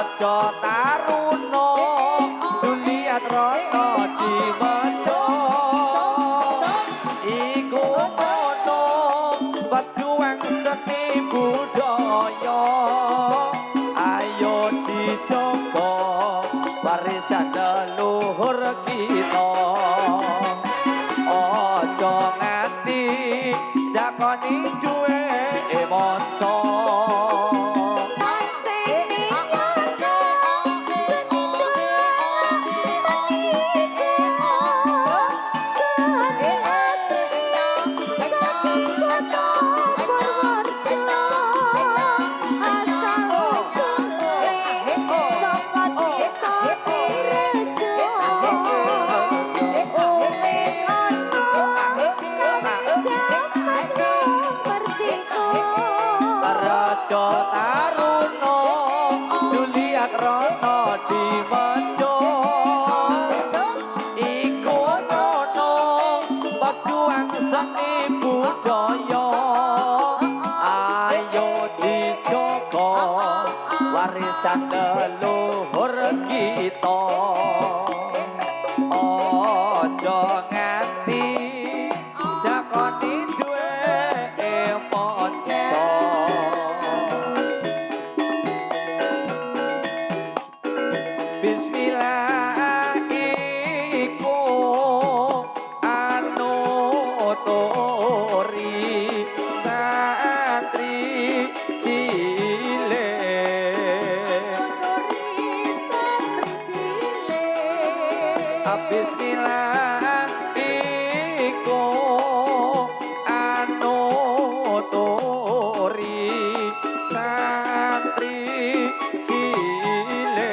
Raja Taruna duliat rata di maca iku ono pejuang seni budaya ayo dijaga warisan leluhur kita aja nganti dakoni duwe maca Raja Taruna duliat rata di maca iku ono pejuang seni budaya ayo dijaga warisan leluhur kita aja nganti dakoni duwe maca Bismillah iku anutori santri cilik Bismillah iku anutori santri cilik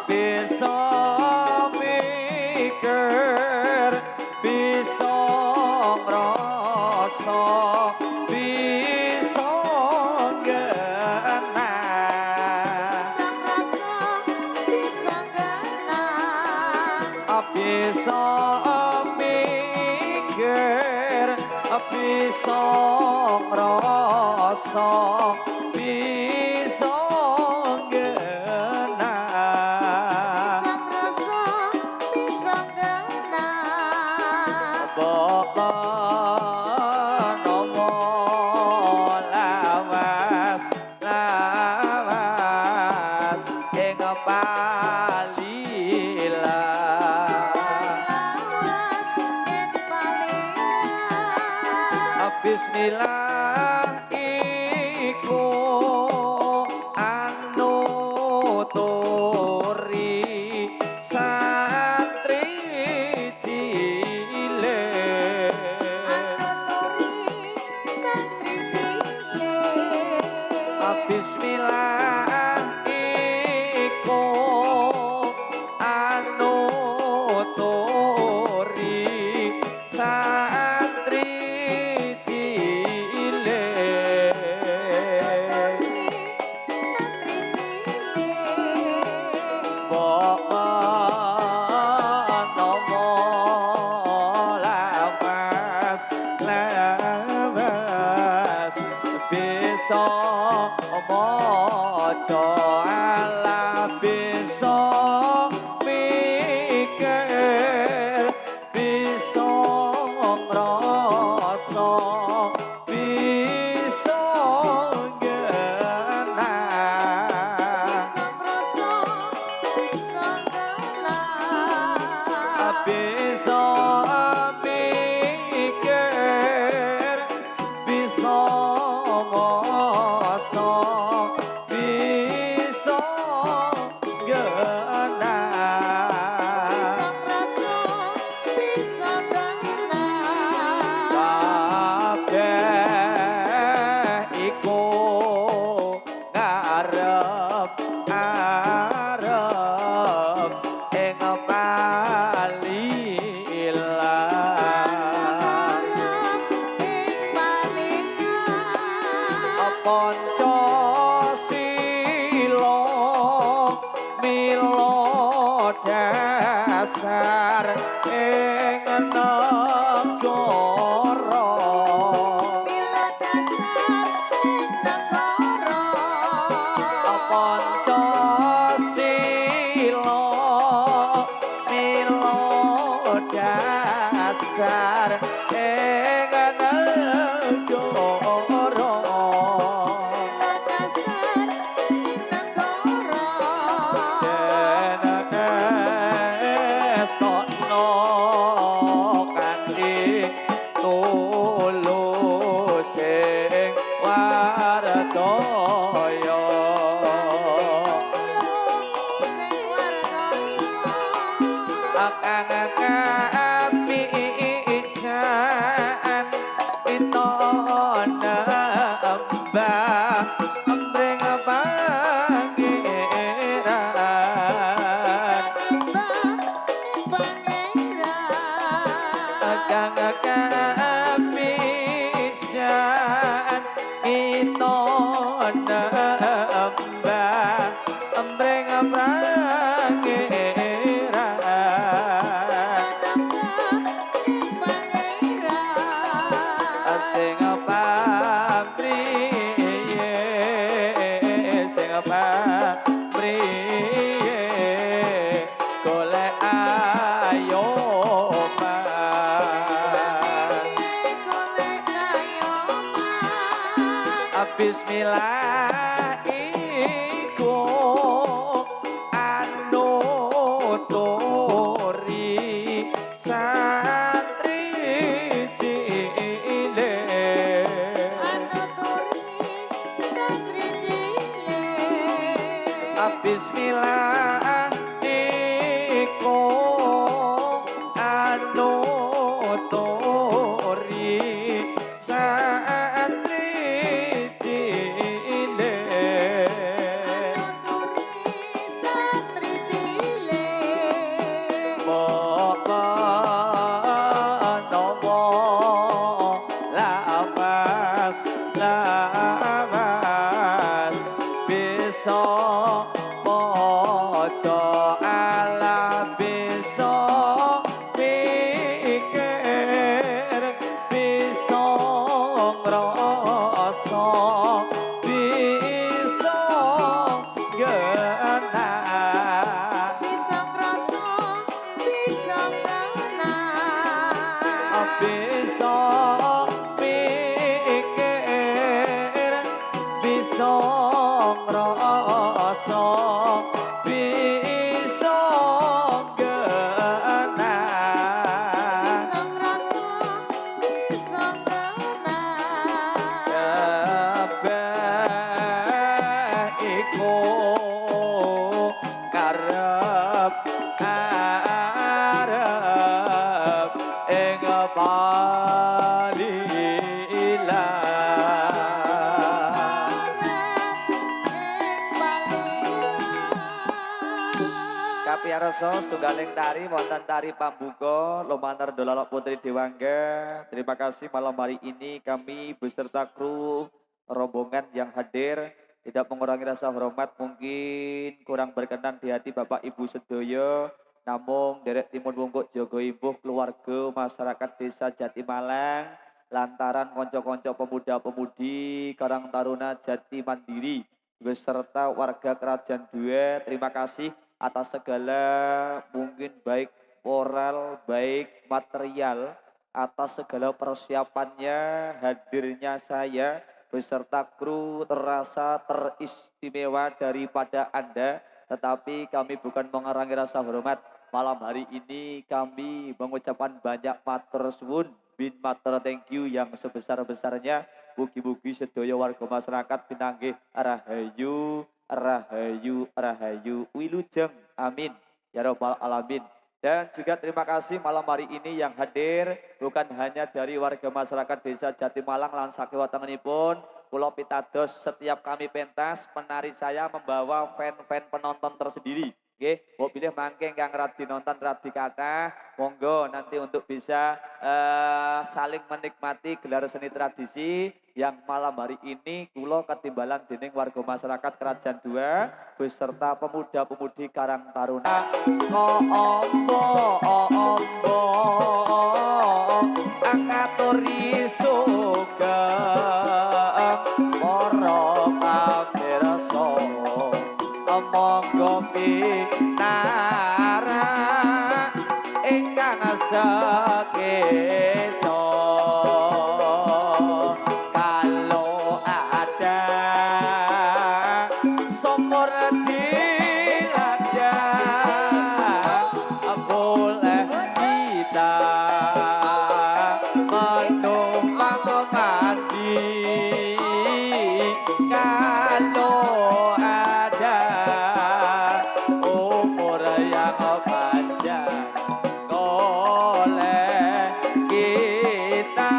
bisa mikir bisa ngrasa bisa genah bisa mikir bisa ngrasa bisa Bismillah iku anutori santri cilik Bismillah iku anutori santri bisa maca ala bisa mikir bisa ngrasa bisa genah bisa mikir bisa ngrasa bisa genah tulus sing wardaya akang pisan kita nembah amring pangeran akang pisan kita nembah amring sing papriye sing papriye golek ayoman bismillah iku anuturi santri bismillah iku anuturi santri cilik moko nomo lawas bisa ojo ala bisa pikir bisa ngrasa bisa genah bisa ngrasa bisa genah bisa pikir bisa ngrasa bisa genah bisa ngrasa bisa genah kabeh iku karep arep ing Kapiarsa setunggaling tari wonten tari pambuka lumantar Dolalok Putri Dewangga. Terima kasih malam hari ini kami beserta kru rombongan yang hadir tidak mengurangi rasa hormat, mungkin kurang berkenan di hati Bapak Ibu sedaya, namun derek timun wungkuk jaga ibuh keluarga masyarakat Desa Jatimalang lantaran konco-konco pemuda-pemudi Karang Taruna Jati Mandiri beserta warga Kerajaan Dua. Terima kasih atas segala mungkin baik moral, baik material, atas segala persiapannya hadirnya saya beserta kru terasa teristimewa daripada Anda. Tetapi kami bukan mengurangi rasa hormat. Malam hari ini kami mengucapkan banyak matur suwun, bin matur thank you yang sebesar-besarnya. Mugi-mugi sedaya warga masyarakat pinanggih rahayu, rahayu, rahayu, wilujeng, amin, ya robbal alamin. Dan juga terima kasih malam hari ini yang hadir bukan hanya dari warga masyarakat Desa Jatimalang lan sakiwa tengenipun, kula pitados setiap kami pentas penari saya membawa fan-fan penonton tersendiri. Oke, mau pilih mangke yang radi nonton radi kata, monggo nanti untuk bisa saling menikmati gelar seni tradisi yang malam hari ini kula ketimbalan dening warga masyarakat Kerajaan Dua beserta pemuda-pemudi Karang Taruna. Ombo angaturi sugeng para pamirsa monggo pinara ingkang sakeca kalau ada sumur dilanda boleh kita menumpang mandi kalau ada umur yang panjang oleh kita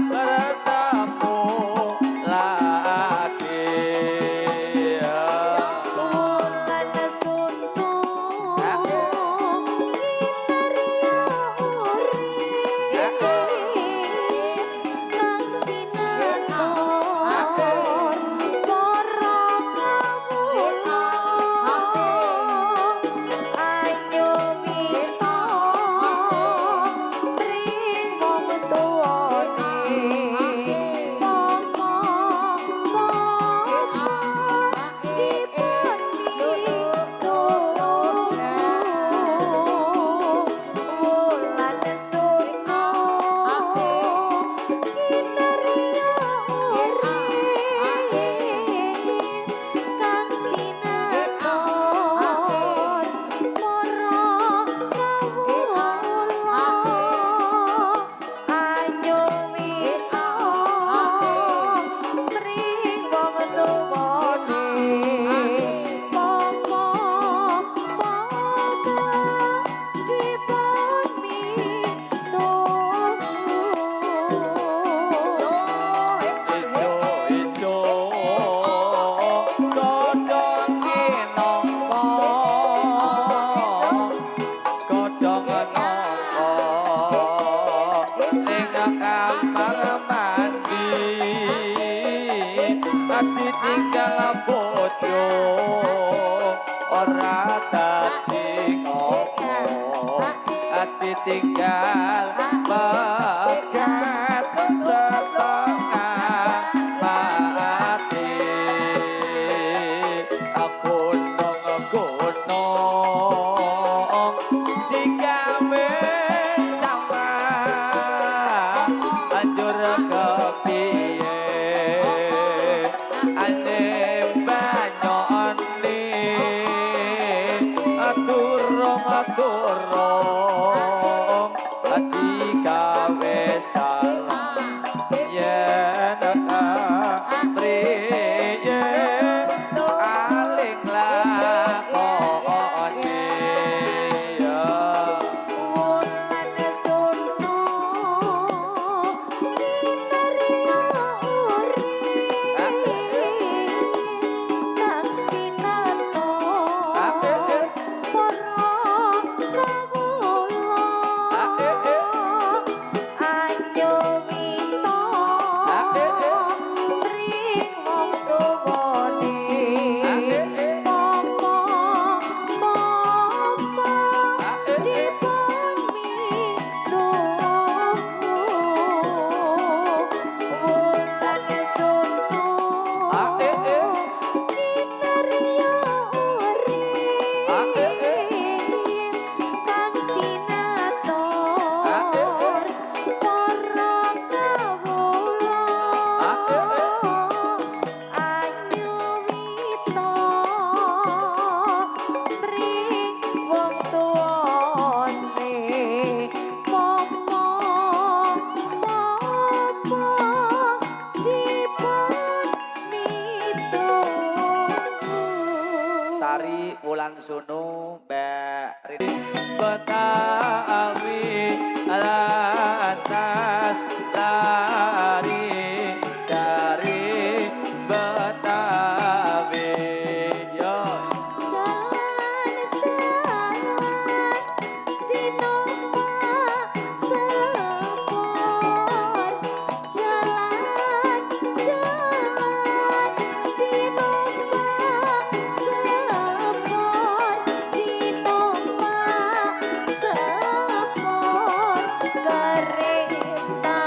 bertemu lagi. Bulan suntuk kang sinator para kawula ayo mita ring wong tuwane mama ditinggal bojo ora dadi ngopo ditinggal bekas setengah mati aku gunung digawe sama anjur kepiye ane banyone turung digawe salah yen priye aling lakone ya wulan suntuk kinarya kang sinator para kawula ayo mita ring wong tuwane mama dipun minum wulan suntuk kinarya kang sinator para kawula ayo mita ring wong tuwane mama dipun minum Tari Wulan Sunu Mbak Rini Betawi lantas lari dari Betawi yo Jalan-jalan dinompak sepur Jalan-jalan dinompak sepur Dinompak sepur kereta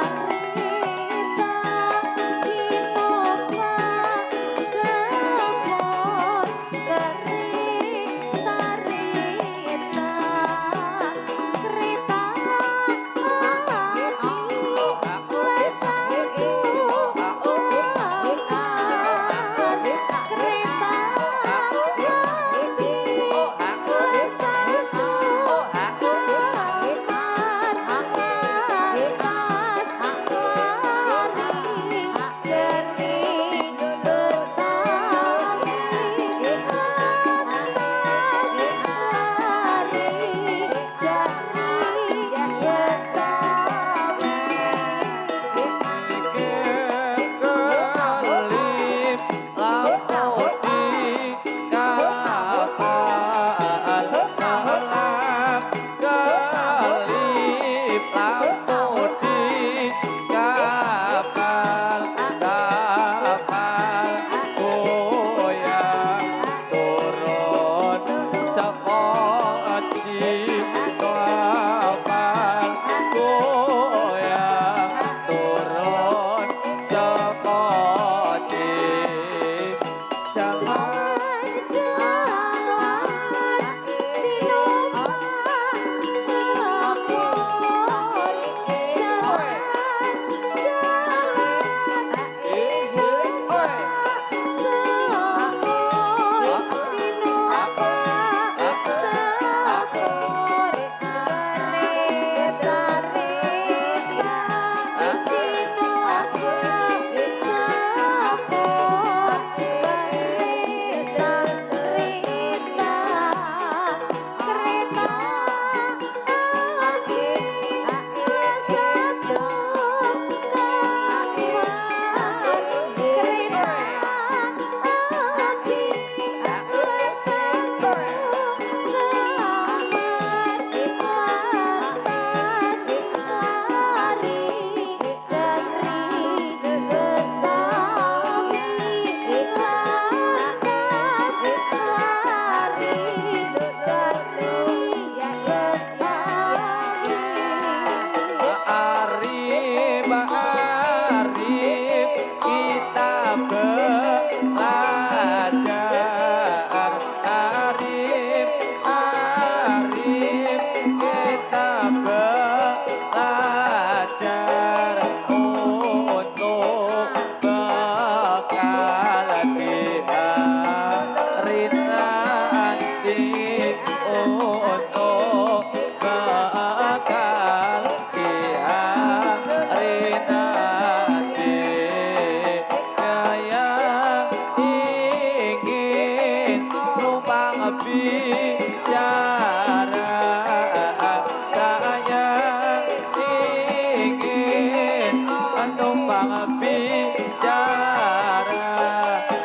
bicara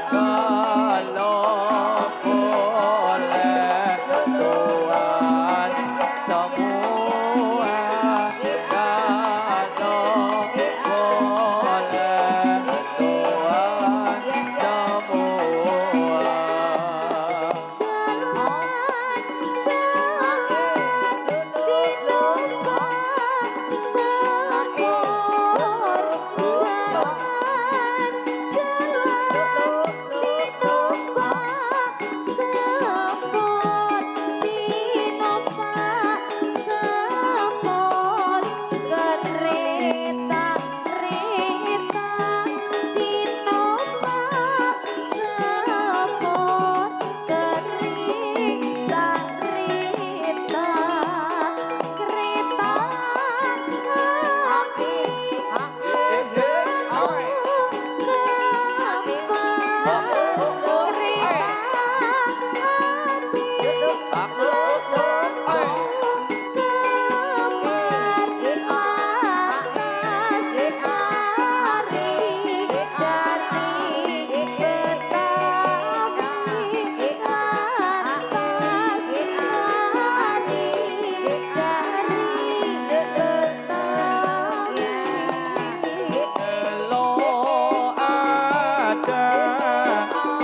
kalau boleh Tuhan semua kalau boleh Tuhan semua. Kalau ada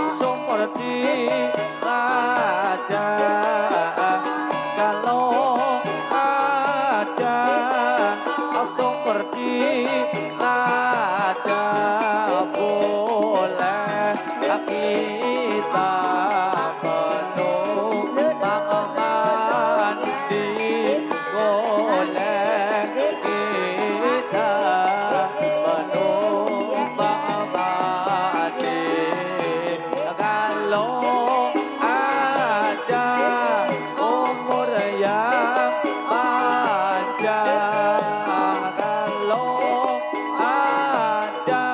seperti ada, kalau ada seperti ada, boleh kita menumpang mandi, boleh kita menumpang mandi. Kalau ada umur yang panjang, kalau ada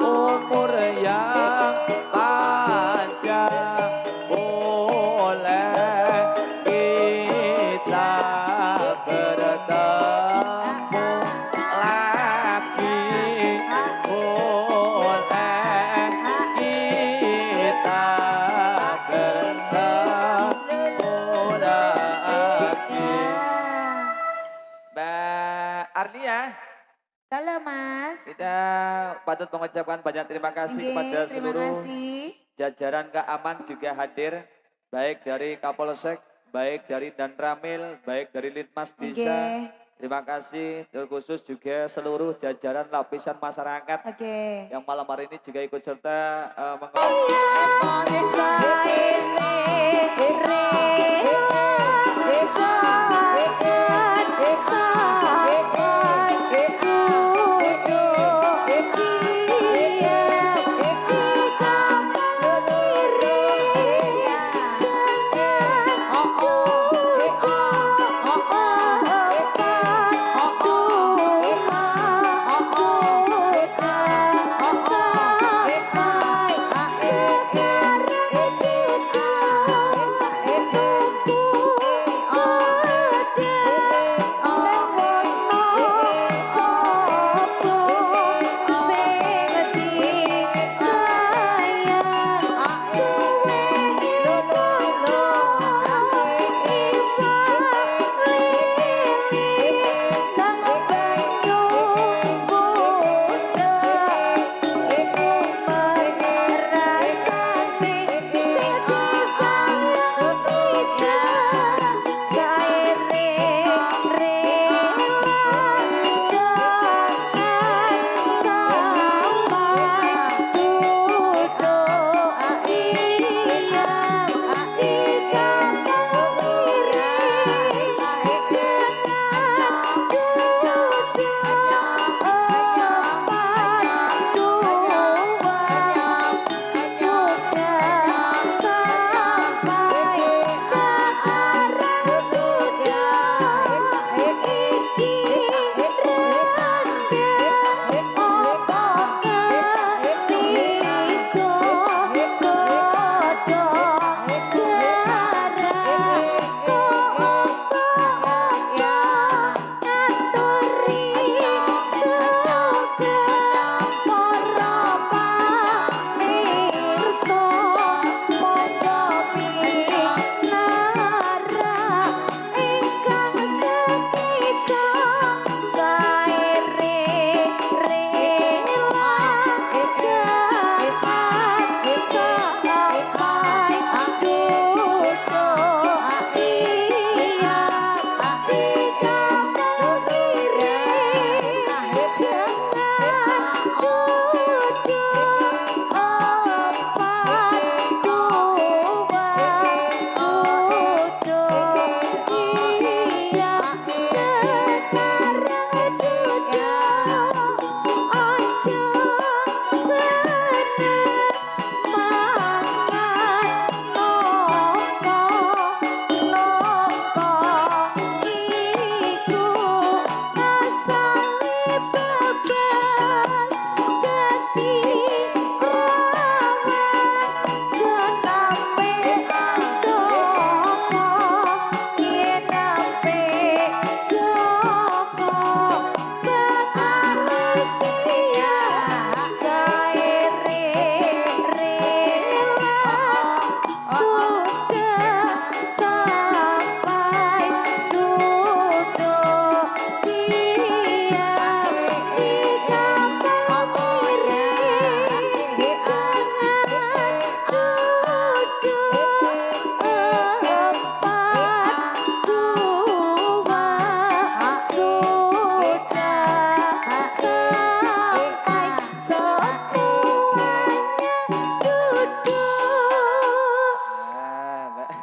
umur yang panjang, boleh kita bertemu lagi, boleh kita bertemu lagi. Mbak Arlia, Halo Mas. kita patut mengucapkan banyak terima kasih Nggih, kepada terima seluruh kasih. jajaran keaman juga hadir, baik dari Kapolsek, baik dari Danramil, baik dari Litmas Desa. Nggih. Terima kasih terkhusus juga seluruh jajaran lapisan masyarakat Oke. yang malam hari ini juga ikut serta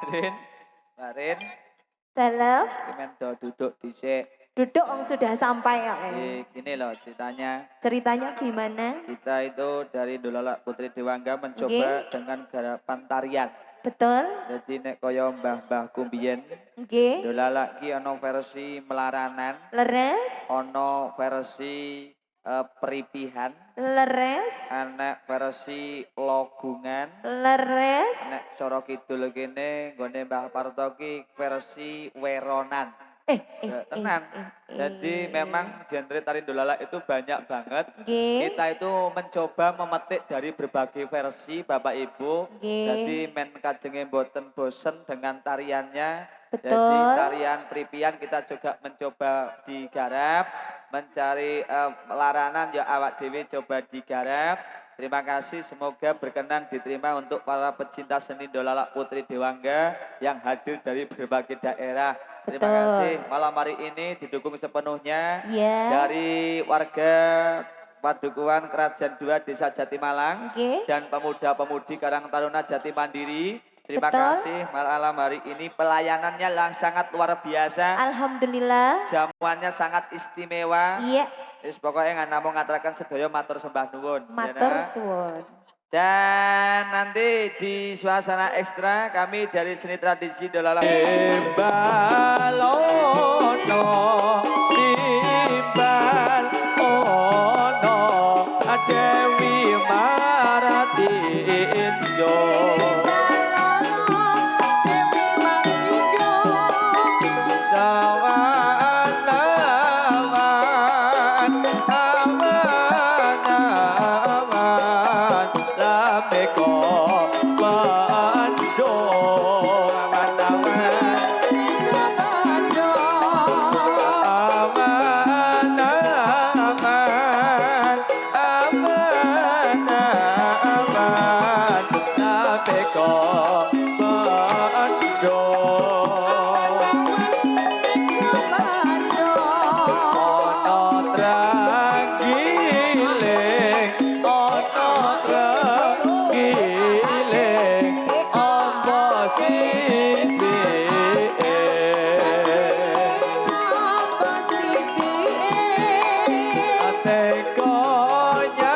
Rin, Mbak Rin, Dalam kimen do duduk dhisik. duduk om sudah sampai kok. Gini loh ceritanya. Ceritanya gimana? Kita itu dari Dolala Putri Dewangga mencoba dengan garapan tarian. Betul? Jadi nek kaya mbah-mbah kumbien, Nggih. Dolala ki ono versi melaranan, Leres? ono versi peripihan, Leres? ana versi logungan, Leres? nek cara kidul kene nggone Mbah Parto ki versi weronan. Ya, tenang. Jadi memang genre tari Dolala itu banyak banget. Nggih. Kita itu mencoba memetik dari berbagai versi Bapak Ibu. Nggih. Jadi men kajenge mboten bosen dengan tariannya. Betul. Jadi tarian peripian kita juga mencoba digarap, mencari laranan ya awak dewi coba digarap. Terima kasih, semoga berkenan diterima untuk para pecinta seni Dolala Putri Dewangga yang hadir dari berbagai daerah. Terima Betul. kasih, malam hari ini didukung sepenuhnya Iya. dari warga Padukuhan Kerajaan II Desa Jatimalang Nggih. dan pemuda-pemudi Karang Taruna Jati Mandiri. Terima Betul. kasih malam hari ini pelayanannya sangat luar biasa. Alhamdulillah. Jamuannya sangat istimewa. Iya. Wis pokoknya nggak namung ngaturaken sedaya matur sembah nuwun. Matur Ya, suwun. dan nanti di suasana ekstra kami dari seni tradisi Dolala Balono timbal ono Dewi Marati Injo sawan awan awan lameko bando awan lameko bando ono trangiling ombo sisi tekonya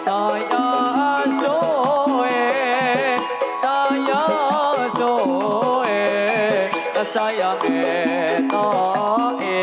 saya suwe saya suwe sayang etoke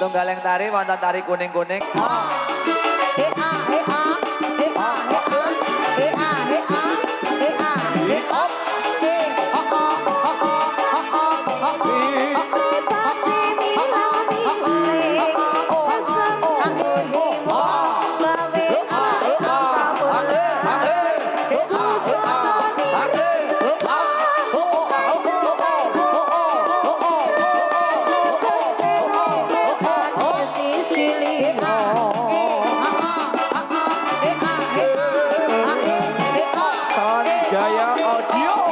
Setunggaling tari wonten tari kuning-kuning. Jaya Audio.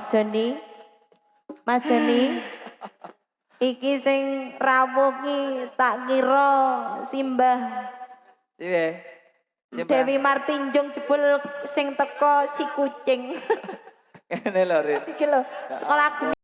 Joni. Mas Joni. Iki sing rawuh ki tak kira Simbah Piye? Dewi Martinjung jebul sing teko si kucing. Kene lho, Rin. Iki lho, sekolahku.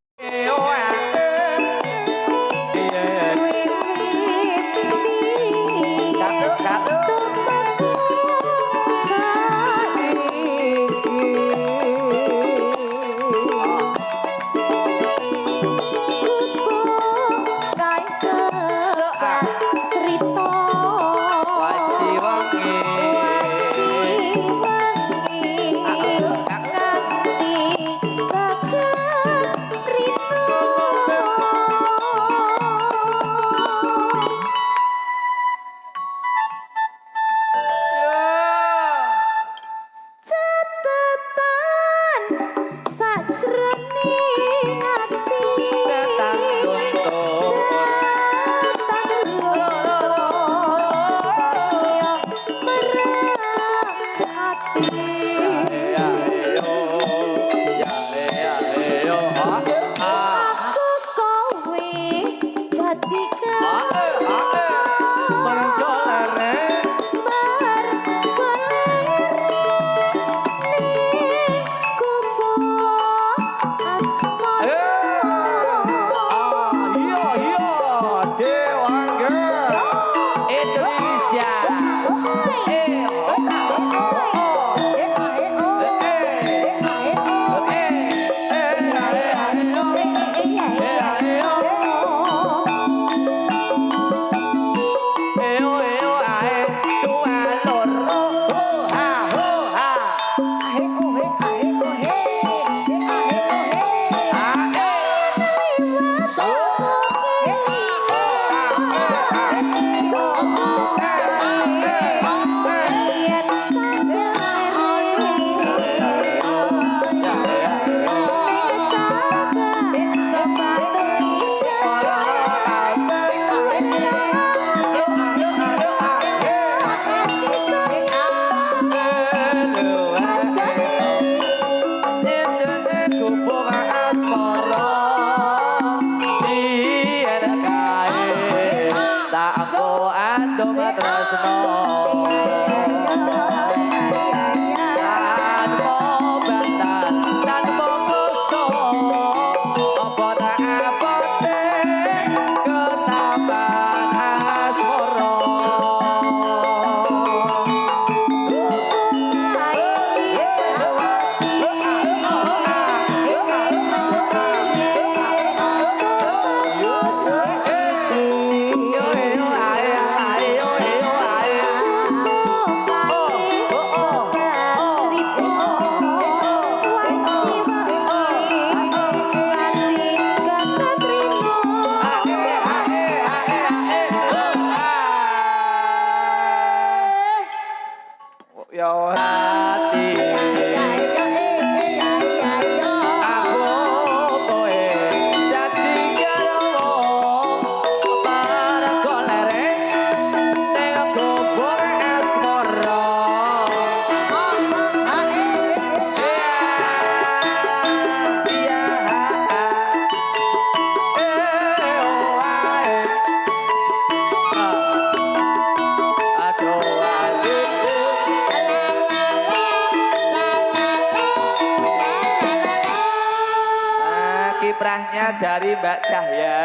Kiprahnya dari Mbak Cahya.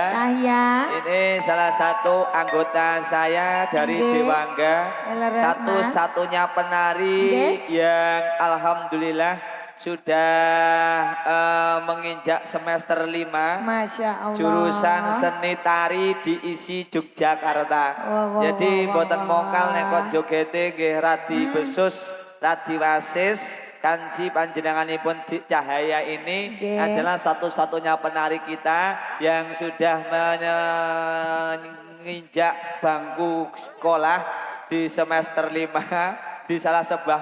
Ini salah satu anggota saya dari Dewangga. Satu-satunya penari yang alhamdulillah sudah menginjak semester 5. Masya Allah. Jurusan seni tari diisi Yogyakarta. Jadi mboten mongkal nek kok jogete nggih radi besus, radi wasis. Kanji panjenenganipun Cahaya ini adalah satu-satunya penari kita yang sudah menginjak bangku sekolah di semester 5 di salah sebuah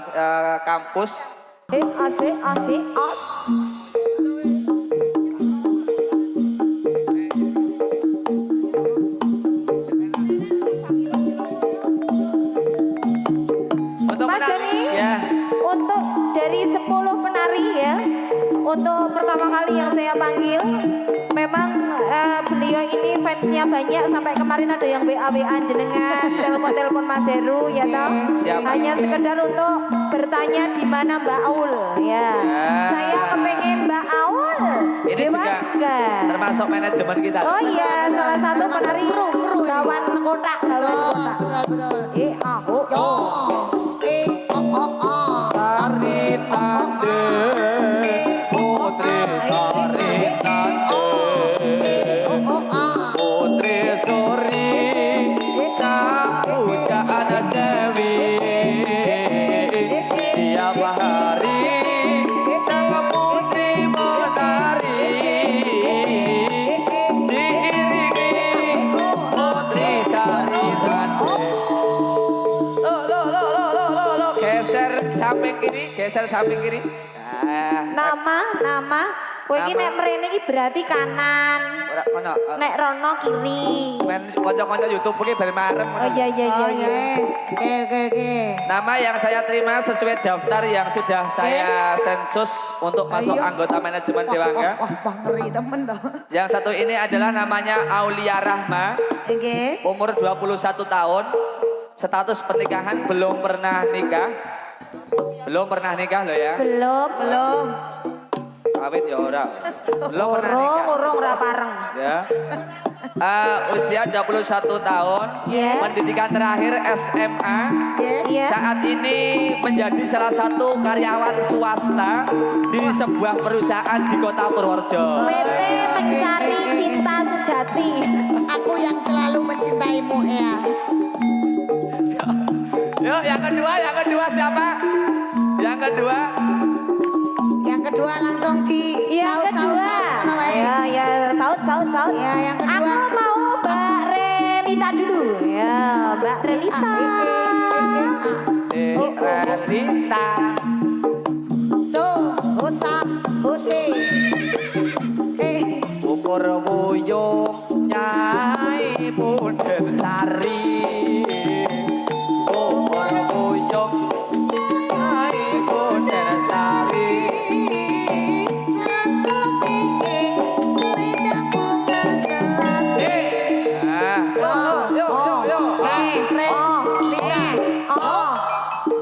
kampus. Asik. Untuk Mas Joni, ya. untuk dari 10 penari ya, Untuk pertama kali yang saya panggil, memang beliau ini fansnya banyak sampai kemarin ada yang WA jenengan, telepon Mas Heru ya toh. Hanya sekedar untuk bertanya di mana Mbak Aul ya. Saya kepengen Mbak Aul. Ini juga termasuk manajemen kita. Oh iya, salah satu penari gawan kotak, Sari tande, putri sari tande, putri suri, pujaan Dewi. Tiap hari sang putri menari, diiringi putri sari tande. Lo, geser samping kiri. Nama, kowe iki nek mrene iki berarti kanan. Ora kono. Nek rono kiri. Men kanca-kanca YouTube iki bari marem. Oh iya. Yes. Oke. Nama yang saya terima sesuai daftar yang sudah saya sensus untuk masuk anggota manajemen Dewangga. Wah, ngeri temen toh. Yang satu ini adalah namanya Aulia Rahma, Oke. umur 21 tahun, status pernikahan belum pernah nikah. Belum pernah nikah loh ya. Belum. Kawin ya ora. Belum pernah nikah. Urung ora pareng. Ya. Usia 21 tahun, Yeah. pendidikan terakhir SMA. Iya. Saat ini menjadi salah satu karyawan swasta di sebuah perusahaan di Kota Purworejo. PT mencari cinta sejati. Aku yang selalu mencintaimu ya. Yuk, yang kedua siapa? Yang kedua, Yang kedua langsung di Yang kedua. Ya, saut. Ya, yang kedua. Aku mau Mbak Relita dulu. Ya, Mbak Relita. Relita. Ukur wuyung Nyai Punden Sari. Ukur wuyung Nyai Punden Sari.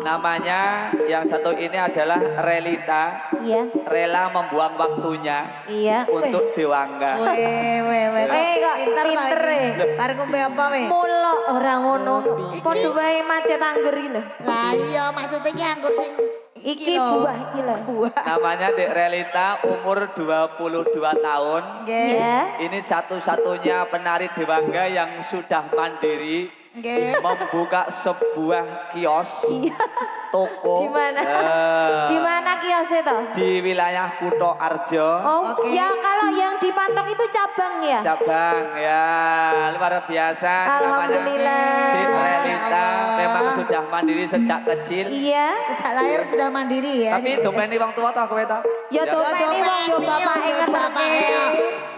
Namanya yang satu ini adalah Relita. Iya. Rela membuang waktunya Iya. untuk Dewangga. Kok pinter Bar ngombe apa we? Mulok ora ngono. Padha wae macet anggur iki lho. Lah iya maksudnya ki anggur sing Iki lho. buah iki lho. Buah. Namanya Dek Relita, umur 22 tahun. Nggih. Iya. Ini satu-satunya penari Dewangga yang sudah mandiri Nggih. membuka sebuah kios Iya. toko Di mana? Di mana kiosnya toh? di wilayah Kuto Arjo. Oh, Oke. ya kalau yang di Pantok itu cabang ya? Cabang ya, luar biasa. Alhamdulillah. Namanya Dek Relita Allah. memang sudah mandiri sejak kecil. Iya. Sejak lahir sudah mandiri ya. Tapi domeni wong tua tau kowe tau? Ya domeni wong yo bapake ngeterke.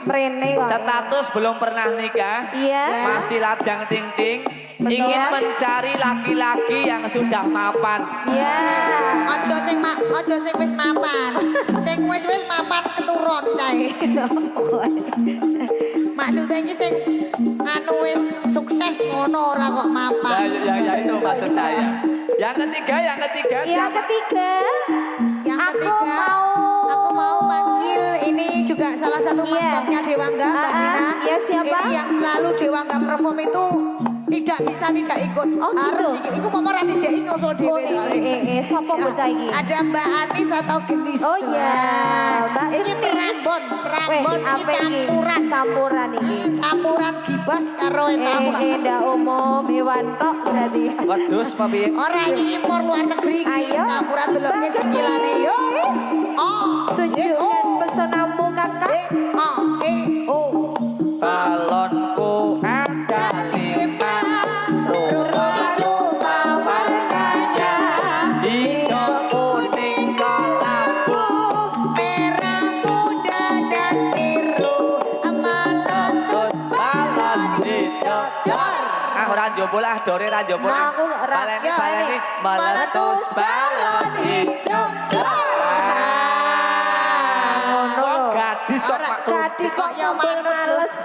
Mrene wae. Status belum pernah nikah, Iya. masih lajang ting-ting, Betul. ingin mencari laki-laki yang sudah mapan. Iya. Ojo sing wis mapan. Sing wis mapan keturun kae. Maksudnya iki sing nganu wis sukses ngono ora kok mapan. Ya itu maksud saya. Yang ketiga Yang siapa? ketiga, Yang aku ketiga, aku mau manggil ini juga salah satu Iya. maskotnya Dewangga, Mbak Dina. Iya, siapa? Ini yang selalu Dewangga perform itu tidak bisa tidak ikut. Oh, gitu? Harus ikut. Iku mau ora dijek nyusul oh, dhewe. sopo bocah iki? Ada Mbak Anis atau Genis. Oh iya, Mbak Ini Anis. Prambon ini apa iki? campuran iki. Campuran gibas karo etamu. Ndak umum hewan tok berarti. Wedhus apa piye? Ora iki impor luar negeri iki. Ayo. Campuran deloknya singilane yo. Wis. Tunjukkan pesonamu kakak. Balonku ada 5 Rupa-rupa warnanya hijau kuning kelabu. merah muda dan biru meletus balon hijau. Ora njobol dore ra njobol. Nah, aku ora- Baleni yo, ini. meletus balon hijau. gadis kok ya mumbul manut. males.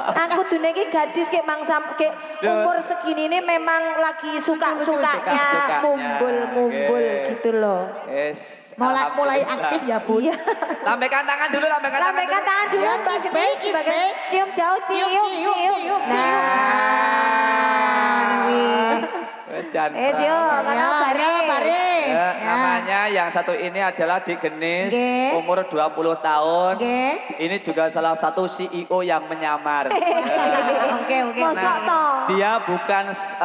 Aku dunia iki gadis kayak mangsa kayak umur segini ini memang lagi suka-sukanya Suka-sukanya, mumbul-mumbul oke. gitu loh. Yes. Mulai aktif ya Bun. Iya. Lambaikan tangan dulu, lambaikan tangan. Lambaikan tangan dulu Ya, Mbak kiss Genis back, kiss sebagai back. cium jauh cium. Nah, Wis. Yo, apa kabar? Baris. Namanya yang satu ini adalah Dik Genis, Nggih. umur 20 tahun. Oke. Ini juga salah satu CEO yang menyamar. Oke. Mosok toh? Dia bukan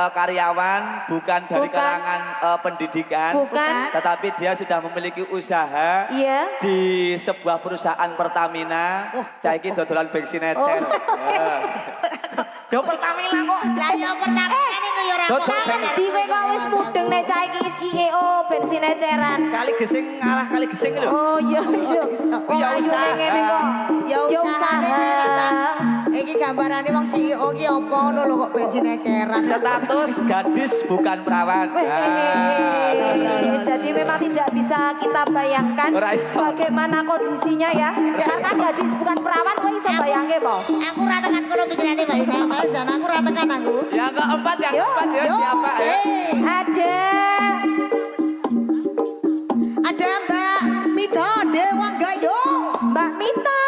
karyawan, bukan dari Bukan. kalangan pendidikan, Bukan. tetapi dia sudah memiliki usaha Iya. di sebuah perusahaan Pertamina. Saiki dodolan bensin ecer. Yo Pertamina kok. Lah ya pertama ini ku yo ora Dodol kok. Di kowe kok wis mudeng nek cah iki CEO bensin eceran. Kali gesing ngalah kali gesing lho. Oh iya iya. Wong Ya ayu usaha. ngene kok. Ya usahane iki Rita. Iki gambarane wong CEO ki apa ngono lho kok bensin eceran. Status gadis bukan perawan. Jadi memang tidak bisa kita bayangkan Ora iso. bagaimana kondisinya ya. Karena gadis bukan perawan kok iso bayangke po. Aku ra tekan kono pikirane Mbak Rita. Jan aku ra tekan aku. Yang keempat, yang Yo, keempat ya Yo, siapa? Ayo. Ada Ada Mbak Mita Dewa Gayung. Mbak Mita.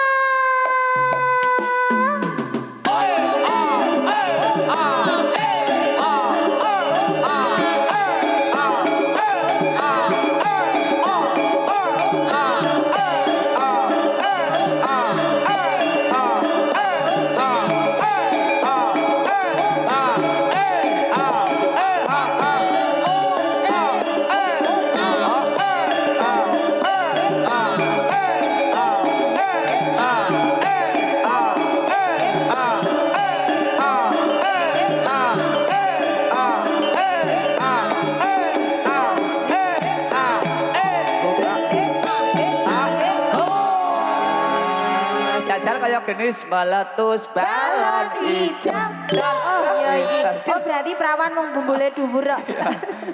Jajal kayak genis meletus balon hijau. Oh iya iya. Oh berarti perawan mung bumbule dhuwur kok.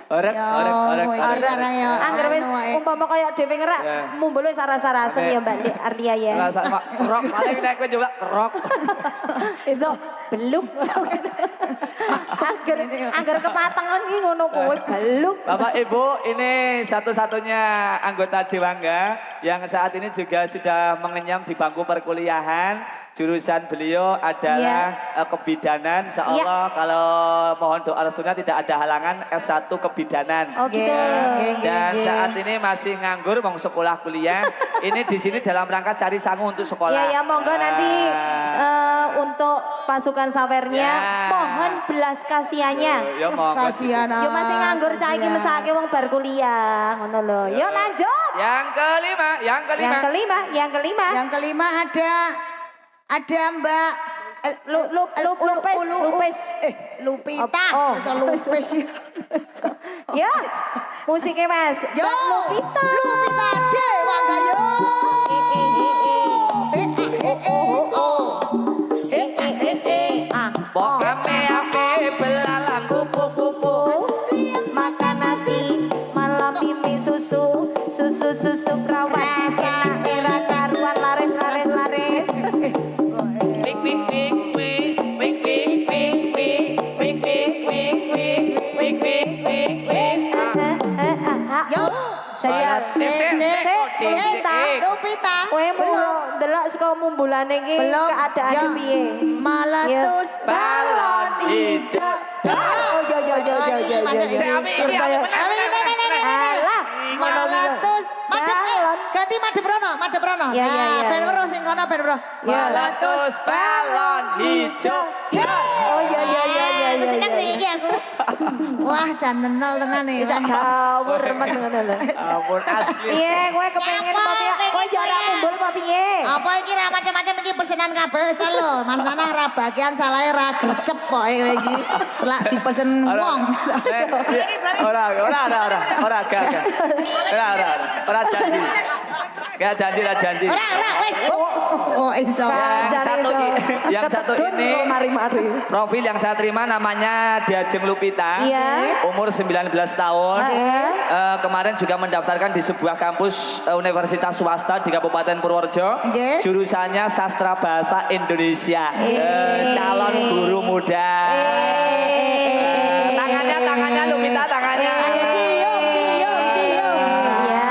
Orek, Ya, orek, orek, kowe iki orek. barang ya. Angger wis anu wae. umpama kaya dhewe ngerak Ya. mumbule sarah-sarasen ya Mbak Arlia ya. Lah sama kerok, paling nek kowe coba kerok. Esok belum. Angger kepatengan iki ngono kowe belum. Bapak Ibu, ini satu-satunya anggota Dewangga yang saat ini juga sudah mengenyam di bangku perkuliahan. Jurusan beliau adalah kebidanan. Insya Allah kalau mohon doa restunya tidak ada halangan S1 kebidanan. Oh gitu. Dan saat ini masih nganggur mau sekolah kuliah. Ini di sini dalam rangka cari sangu untuk sekolah. Ya ya monggo nanti untuk pasukan sawernya Ya. mohon belas kasihannya. Ya monggo. Kasihan. Yo masih nganggur cah iki mesake wong bar kuliah ngono lho. Yo lanjut. Yang kelima, yang kelima. Yang kelima, yang kelima. Yang kelima ada Mbak Lupis. Lupita. Oh. Masa Lupis. Ya. Musiknya Mas. Yo, Mbak Lupita. Lupita Dewa Gayung. Ah. Pokoknya ape belalang kupu-kupu. Makan nasi, malam mimi susu, susu perawan. Enak era karuan laris. Wik wik wik wik wik wik wik wik wik wik wik wik wik wik wik. Yo, Saya Lupita. kowe belum delok saka mumbulane iki Belum. keadaane Ya. piye? Meletus balon hijau. Oh yo. Saya ambil ini, ambil benar. Alah, Meletus. balon. Ganti Madep Rono. Ya, ya, ya. Ben weruh sing kono ben weruh. Meletus balon hijau. Oh iya. Seneng sing iki aku. Wah, jan nenel tenan nih. Bisa ngawur men ngono lho. Ampun asli. Piye kowe kepengen Apa apa piye? kowe Kowe iki? jara mumbul apa piye? Apa iki ra macam-macam iki pesenan kabeh wis lho. Mas Nanang ra bagian salahe ra grecep pokoke kowe iki. Selak dipesen wong. Ora, gak. Ora jadi. Enggak janji lah janji. Ora wis. Oh iso. Yang satu ini mari-mari. profil yang saya terima namanya Diajeng Lupita. Iya. Umur 19 tahun. Kemarin juga mendaftarkan di sebuah kampus universitas swasta di Kabupaten Purworejo. Jurusannya Sastra Bahasa Indonesia. Calon guru muda. Tangannya Lupita tangannya. Ayo cium. Iya.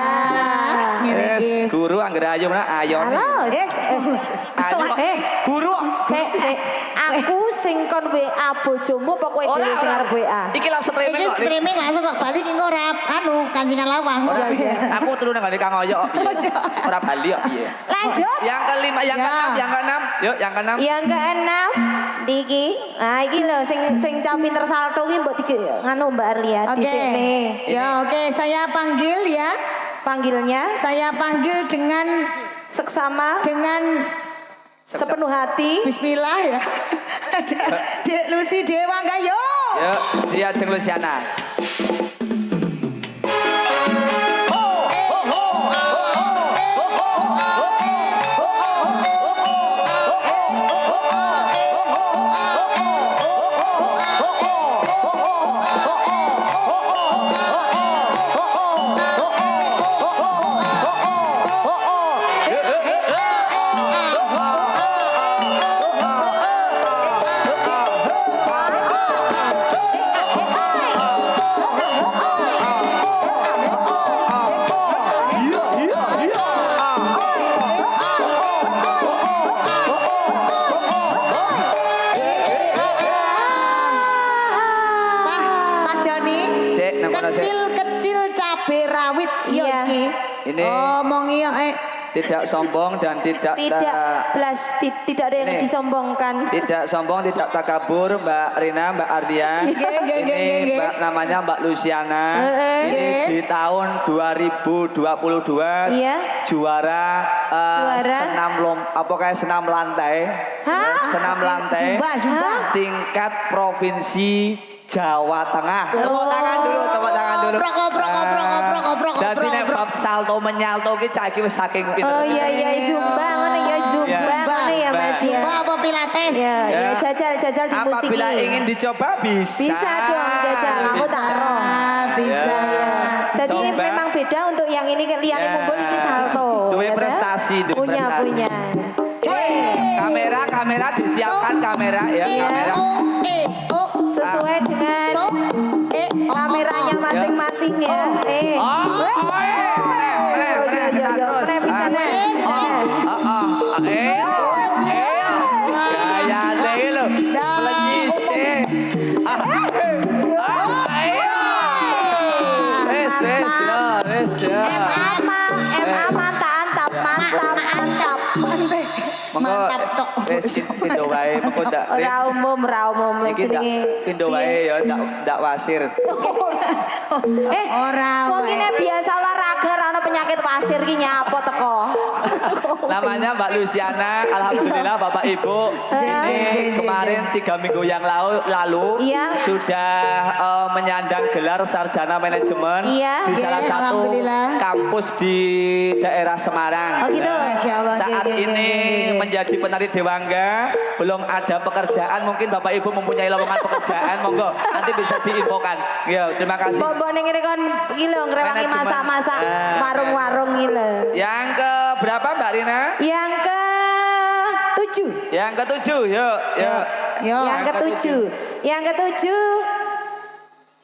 Yes, guru angger ayo mana ayo. Halo. Guru. Cek. Aku sing kon WA bojomu apa kowe dhewe sing arep WA? Iki live streaming Iki kok. streaming langsung kok balik iki ora kancingan lawang. Aku turun nang Kang Oyo kok piye. Ora bali kok piye. Lanjut. Yang kelima, yang keenam. Yuk, yang keenam. Yang keenam iki. Nah, iki lho sing cah pinter salto iki mbok nganu Mbak Arlia di sini. Ya oke, saya panggil ya. Panggilnya Saya panggil dengan seksama sepenuh hati. bismillah ya. Dek Lucy Dewangga yo. Yuk, Diajeng Luciana. Mas Joni. Kecil cabe rawit yo Iya. iki. Ini Omong iya tidak sombong dan tidak tidak ada yang Ini. disombongkan. tidak sombong, tidak takabur, Mbak Rina, Mbak Ardia. Ini Mbak namanya Mbak Luciana. Ini di tahun 2022 Iya. juara senam lantai. Hah? Senam lantai Zumba. tingkat provinsi Jawa Tengah. Tepuk tangan dulu. Oprok. Dadi nek bab salto menyalto ki cah iki wis saking pinter. Oh iya zumba ngono ya zumba ngono ya Mas ya. Zumba apa pilates? Ya jajal di musik. Apabila ingin dicoba bisa. Bisa dong jajal, aku tak roh. Bisa. Jadi Coba. memang beda untuk yang ini liyane mumpun iki salto. Duwe ya toh? prestasi, duwe Punya. Kamera disiapkan kamera ya, kamera. Sesuai dengan kameranya masing-masing ya. Bisa Gayane iki lho. Lenyise. Wes ya. MA mantap. Monggo wis pindo wae mengko ndak Ora umum iki jenenge. pindo wae ya ndak wasir. Ora Wong ini biasa olahraga ora ana penyakit pasir ki nyapo teko. Namanya Mbak Luciana, alhamdulillah Bapak Ibu ini kemarin 3 minggu yang lalu Iya. sudah menyandang gelar sarjana manajemen Iya. di salah satu Alhamdulillah. kampus di daerah Semarang. Oh gitu. Masya Allah. Saat ini menjadi penari Dewangga, belum ada pekerjaan, mungkin Bapak Ibu mempunyai lowongan pekerjaan, monggo nanti bisa diinfokan. Ya, terima kasih. Bobo ning ngene kon iki lho ngrewangi Manajemen. masak-masak warung-warung iki lho. Yang ke berapa Mbak Rina? Yang ke-7. Yang ke-7, yuk. Yang ke-7. Yang ke-7.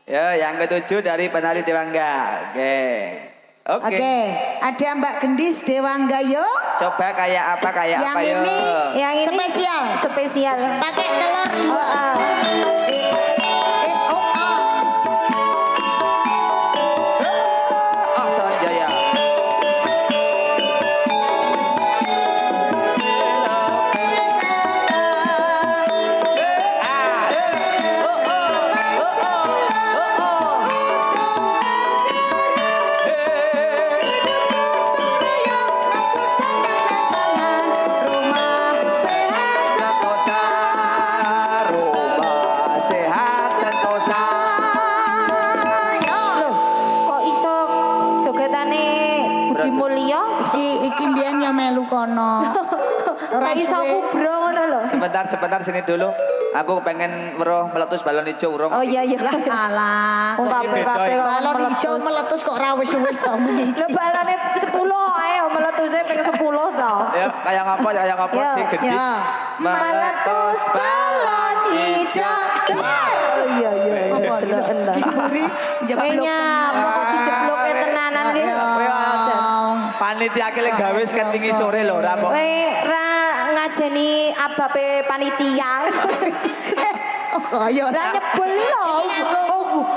Ya, yang ke-7 dari penari Dewangga. Oke. Ada Mbak Gendis Dewangga yo. Coba kayak apa Yang apa yuk. ini. Yang ini spesial. Pakai telur. Oh, Sanjaya. Rumah sehat. Budi Mulya. Iki mbiyen ya melu kono. Ora iso kubro ngono lho. Sebentar sini dulu. Aku pengen weruh meletus balon hijau urung. Oh iya. Alah. Wong kabeh-kabeh kok Balon hijau meletus kok ra wis-wis to muni. Lho balone 10 ae meletuse ping 10 to. Ya, kayak ngapa Ya, di gede. Ya. Meletus balon hijau. Oh iya. Delok. Gimuri jeblok. Kayaknya kok dijebloke tenanan ki. Panitia akhirnya gawe seketingi sore lho, ra kok. Kowe ra ngajeni abape panitia. Kaya Ra nyebel lho.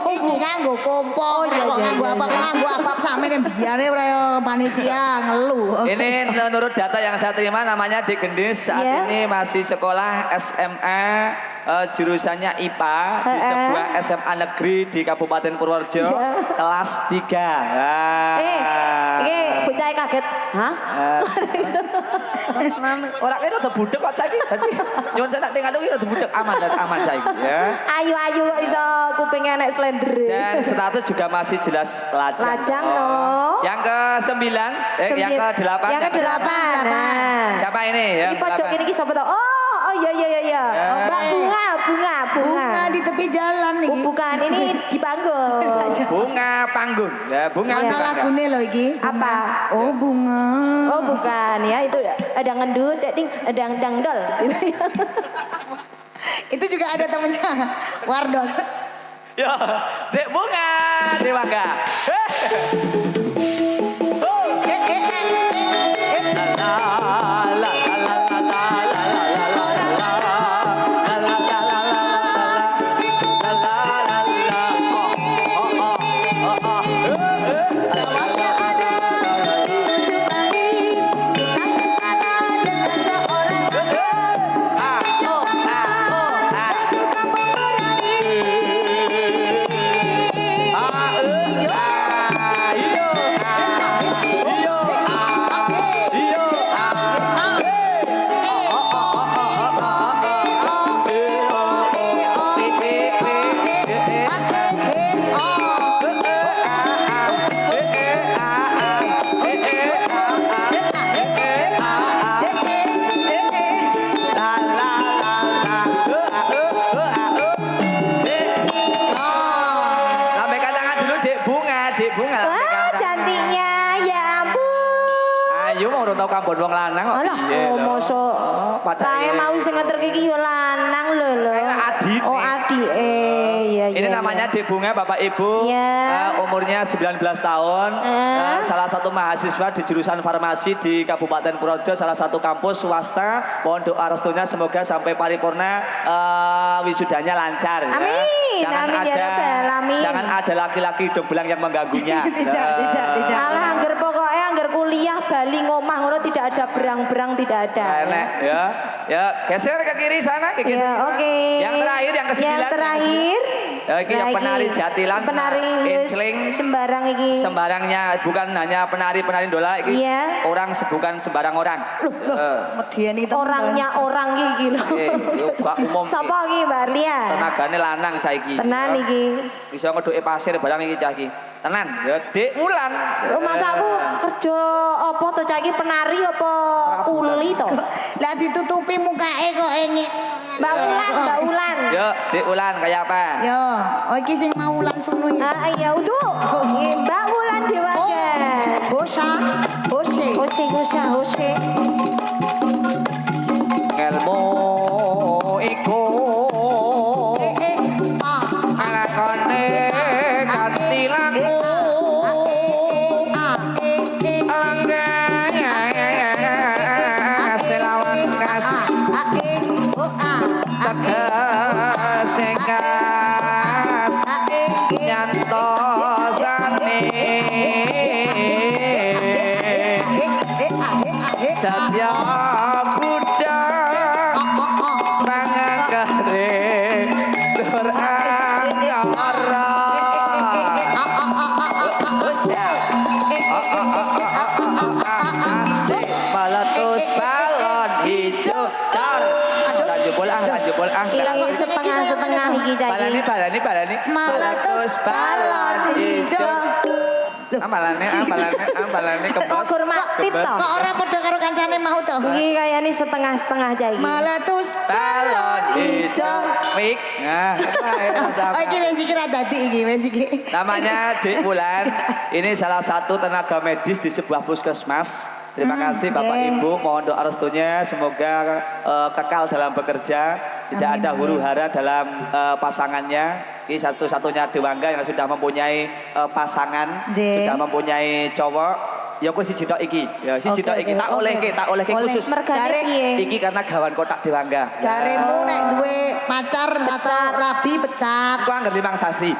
Iki nganggo kompor, kok nganggo apa sampeyan biyane ora panitia ngeluh. Ini menurut data yang saya terima namanya Dik Gendis saat Yeah. ini masih sekolah SMA jurusannya IPA di sebuah SMA negeri di Kabupaten Purworejo Yeah. kelas 3. Iki bocah kaget. Hah? Orang ini udah budek kok saiki. Dadi nyuwun saya nek tinggal iki udah budek aman saiki ya. Ayu kok iso kuping enek slender. Dan status juga masih jelas lajang. Lajang no. Yang ke-9, yang ke-8. Yang ke-8. Nah. Siapa ini? Ini pojok ini ki sapa to? Oh iya. Bunga. Bunga di tepi jalan Oh, iki. bukan, ini di panggung. Bunga panggung. Ya, bunga. Ana lagune lho iki. Apa? Oh, bunga. Oh, bukan ya, itu ada ngendut, ada dangdol. Itu juga ada temennya. Wardon. Ya, Dek Bunga Dewangga. Jawabnya ada di ujung langit. Kita kesana dengan seorang anak. Dan juga pemberani. Lambaikan tangan dulu Dek Bunga, Dek Bunga. Wah, lambaikan tangan. cantiknya. Ya ampun. Ayo mau urung tau kambon wong lanang kok. Alah, Iya, oh lho. mosok. Padahal Kae mau sing ngeterke iki yo lanang lho. Kayak adine. Oh, adike. Iya. Ini namanya Dek Bunga Bapak Ibu. Iya. Umurnya 19 tahun. Salah satu mahasiswa di jurusan farmasi di Kabupaten Purworejo, salah satu kampus swasta. Mohon doa restunya semoga sampai paripurna wisudanya lancar ya. Amin, amin ya Rabbal alamin. Jangan ada laki-laki hidung belang yang mengganggunya. Tidak. Alah, angger pokoknya angger kuliah bali ngomah ngono tidak ada berang-berang tidak ada. Enak ya. Ya, geser ke kiri sana, ke kiri. Ya, oke. Yang terakhir yang ke-9. Yang terakhir. Ya, ini yang Nah, penari jatilan, penari encling. sembarang iki. Sembarangnya bukan hanya penari-penari dola iki. Iya. Orang bukan sembarang orang. Median iki Orangnya orang iki lho. Yo gak umum. Sapa iki Mbak Lia? Tenagane lanang cah iki. Tenan iki. Iso ngeduki pasir barang iki cah iki. Tenan, ya Dik Wulan. Oh, masa aku kerja apa to cah iki penari apa kuli to? Lah ditutupi mukake kok ini. Mbak Ulan. Yo, Dik Wulan kayak apa? Yo, oh iki sing mau langsung nuyi. Ah iya utuh. Mbak Ulan Dewaga. Hosa. Hose. Ngelmu iku lakone katilanku. Selawan kasih tegas nyantosane Satya Buddha pangakare durangara asik meletus balon hijau dar lanjut bola Ini setengah iki cah iki. balani Meletus balon hijau. Amalane Kok kebos. gurmatip toh? Kok ora padha karo kancane mau to? Iki kayaknya setengah-setengah aja iki. Meletus Balon hijau. Mik. Nah, Oh iki wis iki ra dadi iki wis iki. namanya Dik Wulan. Ini salah satu tenaga medis di sebuah puskesmas. Terima kasih Bapak oke. Ibu, mohon doa restunya semoga kekal dalam bekerja, tidak Amin, ada amin. huru hara dalam pasangannya. Ini satu-satunya Dewangga yang sudah mempunyai pasangan, J. sudah mempunyai cowok. Ya aku si Cidok iki, ya si Oke, Cidok iki oke, tak oke. oleh Oleh. khusus. Mergane Jare- piye? Iki karena gawan kotak Dewangga. Jaremu nek duwe pacar atau rabi pecat. Aku anggar 5 sasi.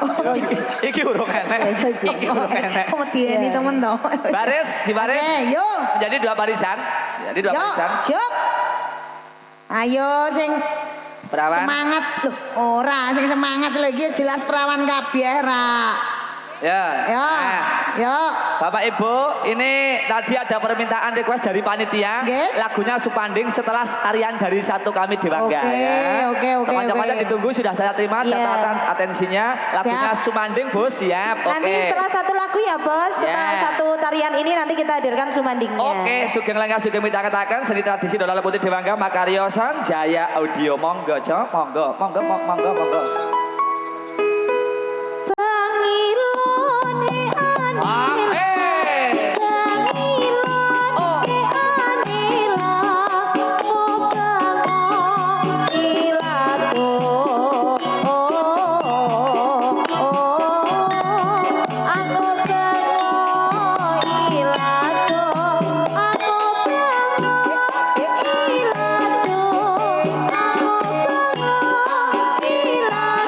Iki urung enek. Iki urung enek. Oh dieni temen to. Baris, si baris. Oke, yo. Jadi 2 barisan. Jadi 2 Yo, barisan. siap. Ayo sing Perawan. semangat loh. Ora sing semangat lho iki jelas perawan kabeh ra. Ya. Yo. Nah, Yo. Bapak Ibu, ini tadi ada permintaan request dari panitia. Oke. Lagunya Supanding setelah tarian dari satu kami Dewangga. Oke, ya. oke, Teman-teman oke. yang ditunggu sudah saya terima Iya. catatan atensinya. Lagunya Siap. Supanding Bos, siap. Oke. Nanti setelah satu lagu ya bos, setelah Ya. satu tarian ini nanti kita hadirkan sumandingnya. Oke, sugeng lenga sugeng minta katakan seni tradisi Dola Putih Dewangga Makaryo Sanjaya Audio monggo, Jo. Monggo. Pangilone anila, pangilone anila, mubango ilato. Aku bango ilato, aku bango ilato, aku bango ilato.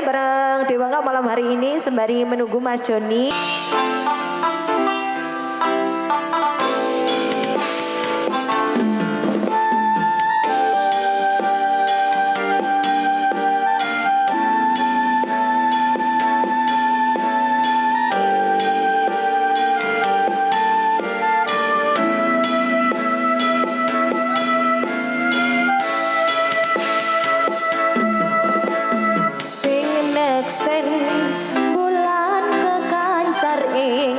bareng Dewa Enggak malam hari ini sembari menunggu Mas Joni. Sing neksen bulan kekancar ing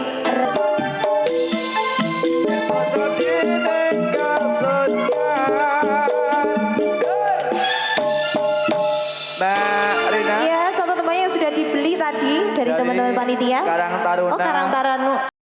Nah, Rina. ya satu temannya yang sudah dibeli tadi dari teman-teman panitia. Karang Taruna. Oh, Karang Taruna.